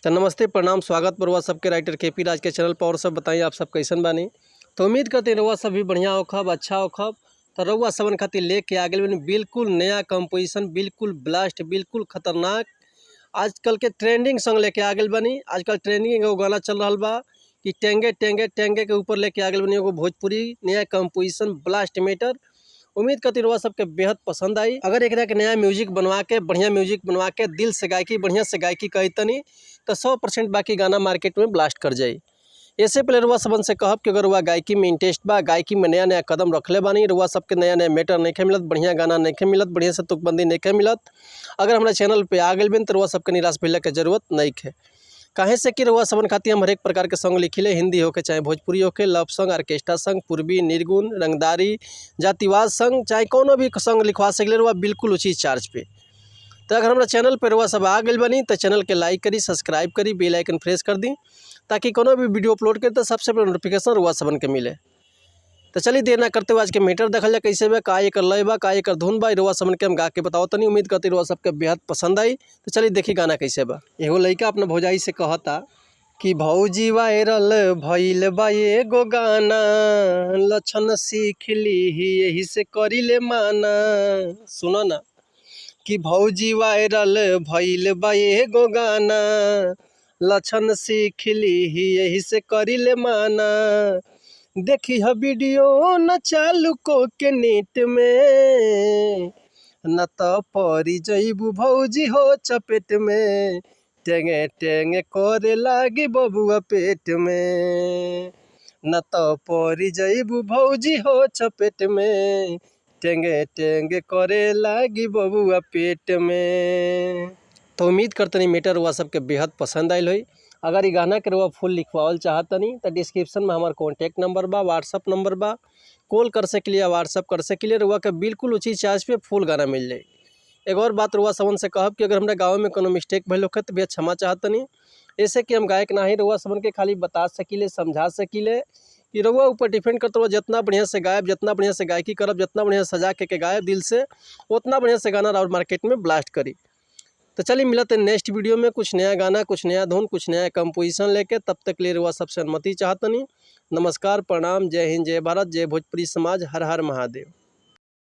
तो नमस्ते प्रणाम स्वागत बरुआ सबके राइटर केपी राज के चैनल पर। और सब बताइए आप सब कैसन बानी। तो उम्मीद करते रउआ सब भी बढ़िया होखब, अच्छा होखब। तो रउआ सबन खातिर लेके आ गए बानी बिल्कुल नया कंपोजिशन, बिल्कुल ब्लास्ट, बिल्कुल खतरनाक आजकल के ट्रेंडिंग सॉन्ग लेके आ गए बानी। आजकल ट्रेंडिंग एगो गाना चल रहा बा कि टेंगे टेंगे टेंगे के ऊपर लेके आ गए बानी एगो भोजपुरी नया कंपोजिशन ब्लास्ट मीटर। उम्मीद करती रउआ सबके बेहद पसंद आई। अगर एक नया म्यूजिक बनवा के, बढ़िया म्यूजिक बनवा के, दिल से गायकी, बढ़िया से गायकी कही तनी तो 100% बाकी गाना मार्केट में ब्लास्ट कर जाई। ऐसे पहले रुआ सबन से कहब कि अगर रुआ गायकी में इंटरेस्ट बा, गायकी में नया नया कदम रखले बानी, रुआ सबके नया नया मैटर नहीं मिलत, बढ़िया गाना नहीं मिलत, बढ़िया से तुकबंदी नहीं मिलत, अगर हमारे चैनल पे आ गए बिन तो रुआ सबके निराश भइले के जरूरत नहीं है। काहे से कि रउआ सबन खातिर हम हर एक प्रकार के सॉन्ग लिखिले, हिंदी होके चाहे भोजपुरी होके, लव सॉन्ग, ऑर्केस्ट्रा सॉन्ग, पूर्वी, निर्गुण, रंगदारी, जातिवाद सॉन्ग, चाहे कोनो भी सॉन्ग लिखवा सकले रउआ बिल्कुल उचित चार्ज पे। तो अगर हमारा चैनल पर रउआ सब आ गए बनी तो चैनल के लाइक करी, सब्सक्राइब करी, बेल आइकन प्रेस कर दी ताकि कोनो भी वीडियो अपलोड करे तो सबसे पहले नोटिफिकेशन रउआ सबन के मिले। तो चलिए देर ना करते हुए आज के मीटर देखल जाए कैसे बा, का एकर लय बा, का एकर धुन बा, रउआ सबन के हम गा के बताओ तनी। उम्मीद करती रउआ सबके बेहद पसंद आई। तो चलिए देखी गाना कैसे बा। एगो लड़का अपना भौजाई से कहता कि भौजी वायरल भइल बा एगो गाना, लक्षण सीख ली यही से करी ले माना। सुनो ना कि भौजी वायरल भइल बा एगो गाना, लक्षण सीख ली यही से करी ले माना। देखी है वीडियो न चालू को के नेट में, न तो परी जइबू भौजी हो चपेट में, टेंगे टेंगे करे लागी बबुआ पेट में, न तो परी जइबू भौजी हो चपेट में, टेंगे टेंगे करे लागी बबुआ पेट में। तो उम्मीद करतनी मीटर हुआ सबके बेहद पसंद आयल होई। अगर ये गाना के रउआ फुल लिखवावल चाहतनी तो डिस्क्रिप्शन में हमार कॉन्टैक्ट नंबर बा, व्हाट्सअप नंबर बा, कॉल कर सके, व्हाट्सअप कर सके, रउआ के बिल्कुल उचित चार्ज पे फुल गाना मिल जाए। एक और बात रउआ सबन से कहब कि अगर हमारे गाँव में कोनो मिस्टेक भइल होखे तो भैया क्षमा चाहतनी। ऐसे कि हम गायक ना ही रउआ सबन के खाली बता सकीले, समझा सकीले कि रउआ ऊपर डिपेंड करते हुआ जितना बढ़िया से गायब, जितना बढ़िया से गायकी करब, जितना बढ़िया सजा के गायब दिल से, उतना बढ़िया से गाना और मार्केट में ब्लास्ट करी। तो चलिए मिलते हैं नेक्स्ट वीडियो में कुछ नया गाना, कुछ नया धुन, कुछ नया कंपोजिशन लेके। तब तक ले रउआ सबसे अनुमति चाहतनी। नमस्कार, प्रणाम, जय हिंद, जय भारत, जय भोजपुरी समाज, हर हर महादेव।